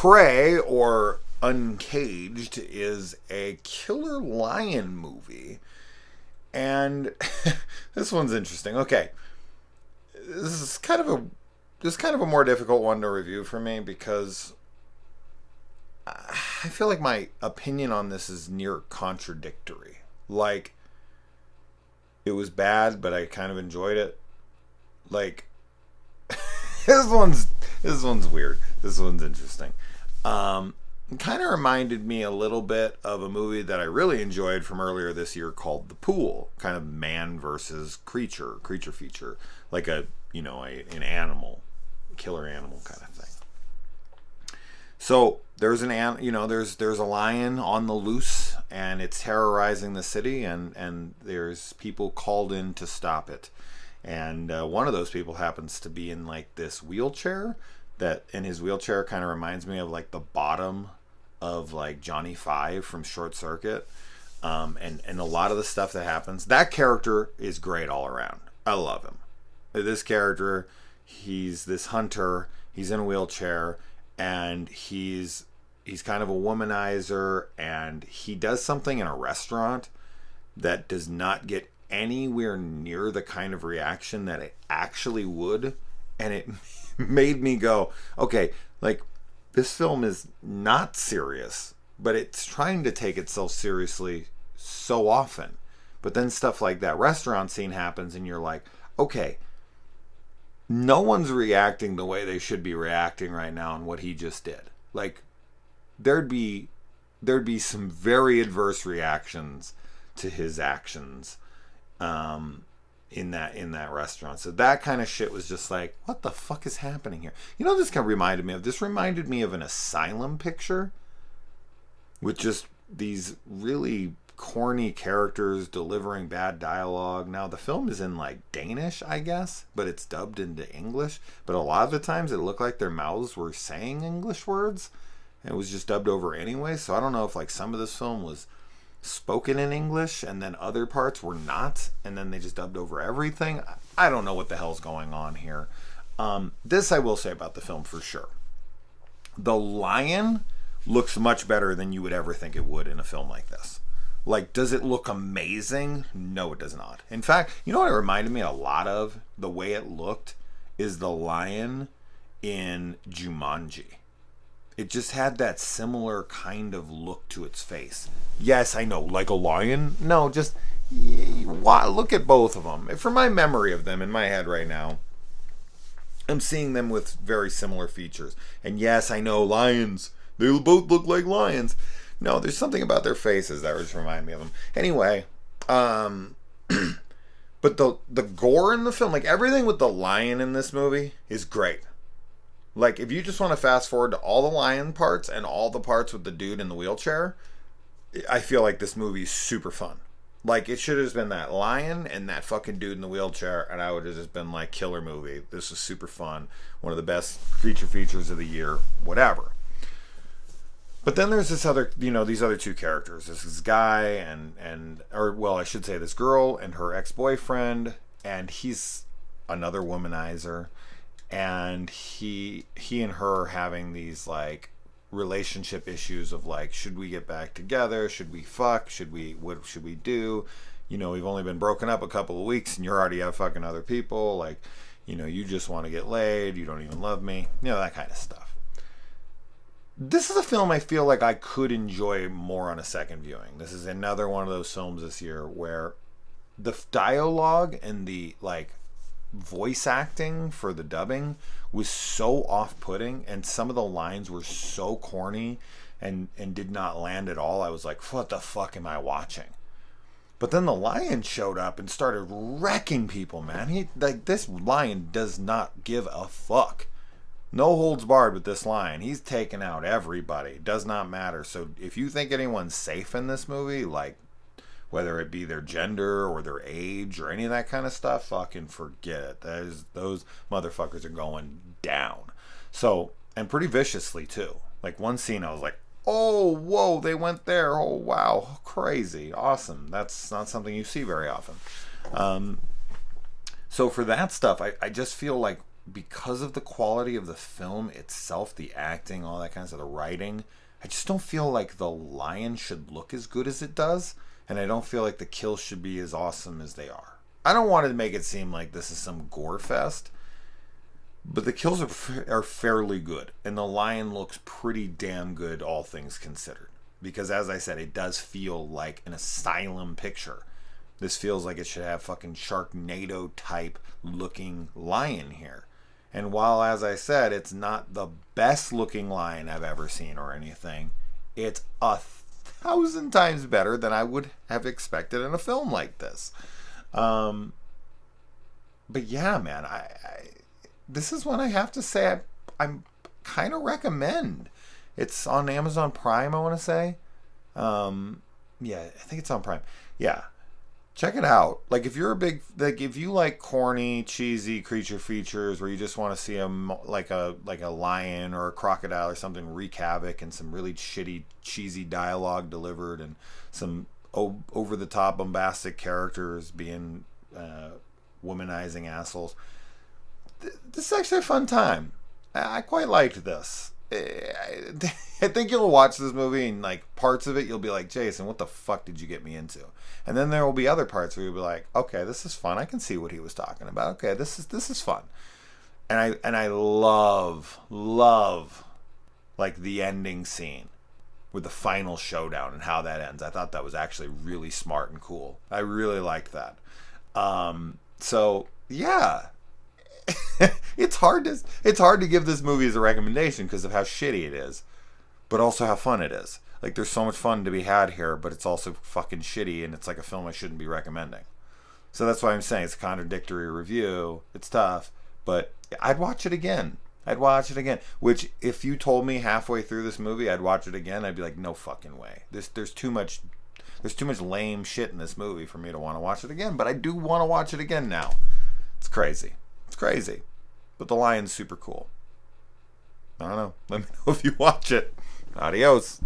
Prey, or Uncaged, is a killer lion movie. And this one's interesting. Okay. This is kind of a more difficult one to review for me because I feel like my opinion on this is near contradictory. Like, it was bad, but I kind of enjoyed it. Like, this one's weird. This one's interesting. It kind of reminded me a little bit of a movie that I really enjoyed from earlier this year called The Pool. Kind of man versus creature feature, like an animal, killer animal kind of thing. So there's there's a lion on the loose, and it's terrorizing the city, and there's people called in to stop it. And one of those people happens to be in like this wheelchair and his wheelchair kind of reminds me of like the bottom of like Johnny Five from Short Circuit. And a lot of the stuff that happens, that character is great all around. I love him. This character, he's this hunter, he's in a wheelchair, and he's kind of a womanizer, and he does something in a restaurant that does not get anywhere near the kind of reaction that it actually would. And it made me go, okay, like, this film is not serious, but it's trying to take itself seriously so often. But then stuff like that restaurant scene happens, and you're like, okay, no one's reacting the way they should be reacting right now on what he just did. Like, there'd be some very adverse reactions to his actions in that restaurant. So that kind of shit was just like, what the fuck is happening here? You know, this kind of reminded me of? This reminded me of an asylum picture with just these really corny characters delivering bad dialogue. Now, the film is in like Danish, I guess, but it's dubbed into English. But a lot of the times it looked like their mouths were saying English words, and it was just dubbed over anyway. So I don't know if like some of this film was spoken in English and then other parts were not, and then they just dubbed over everything. I don't know what the hell's going on here. This I will say about the film for sure. The lion looks much better than you would ever think it would in a film like this. Like, does it look amazing? No, it does not. In fact, you know what it reminded me a lot of? The way it looked is the lion in Jumanji. It just had that similar kind of look to its face. Yes, I know, like a lion? No, just look at both of them. From my memory of them in my head right now, I'm seeing them with very similar features. And yes, I know, lions. They both look like lions. No, there's something about their faces that just remind me of them. Anyway, but the gore in the film, like everything with the lion in this movie is great. Like, if you just want to fast forward to all the lion parts and all the parts with the dude in the wheelchair, I feel like this movie is super fun. Like, it should have just been that lion and that fucking dude in the wheelchair, and I would have just been like, killer movie. This is super fun. One of the best creature features of the year. Whatever. But then there's this other, these other two characters. This guy I should say this girl and her ex-boyfriend, and he's another womanizer. And he and her are having these like relationship issues of like, should we get back together? Should we fuck? What should we do? We've only been broken up a couple of weeks and you're already out fucking other people. Like, you just want to get laid. You don't even love me. That kind of stuff. This is a film I feel like I could enjoy more on a second viewing. This is another one of those films this year where the dialogue and the like voice acting for the dubbing was so off-putting, and some of the lines were so corny and did not land at all. I was like, what the fuck am I watching? But then the lion showed up and started wrecking people, man. This lion does not give a fuck. No holds barred with this lion. He's taking out everybody. Does not matter. So if you think anyone's safe in this movie, like whether it be their gender or their age or any of that kind of stuff, fucking forget it. Those motherfuckers are going down. So, and pretty viciously too. Like one scene I was like, oh, whoa, they went there. Oh, wow, crazy, awesome. That's not something you see very often. So for that stuff, I just feel like because of the quality of the film itself, the acting, all that kind of stuff, the writing, I just don't feel like the lion should look as good as it does, and I don't feel like the kills should be as awesome as they are. I don't want to make it seem like this is some gore fest, but the kills are fairly good, and the lion looks pretty damn good, all things considered. Because as I said, it does feel like an asylum picture. This feels like it should have fucking Sharknado type looking lion here. And while, as I said, it's not the best looking lion I've ever seen or anything, it's 1,000 times better than I would have expected in a film like this. But yeah, man, this is one I have to say I'm kind of recommend. It's on Amazon Prime, I want to say. Yeah, I think it's on Prime. Yeah. Check it out. Like, if you're a big, like, if you like corny, cheesy creature features where you just want to see like a lion or a crocodile or something wreak havoc and some really shitty, cheesy dialogue delivered and some over the top, bombastic characters being womanizing assholes, this is actually a fun time. I quite liked this. I think you'll watch this movie and like parts of it you'll be like, Jason, what the fuck did you get me into? And then there will be other parts where you'll be like, okay, this is fun. I can see what he was talking about. Okay, this is fun. And I love like the ending scene with the final showdown and how that ends. I thought that was actually really smart and cool. I really liked that. So yeah. it's hard to give this movie as a recommendation because of how shitty it is, but also how fun it is. Like, there's so much fun to be had here, but it's also fucking shitty, and it's like a film I shouldn't be recommending. So that's why I'm saying it's a contradictory review. It's tough, but I'd watch it again. Which, if you told me halfway through this movie I'd watch it again, I'd be like, no fucking way. There's too much lame shit in this movie for me to want to watch it again. But I do want to watch it again now. It's crazy. But the lion's super cool. I don't know. Let me know if you watch it. Adios.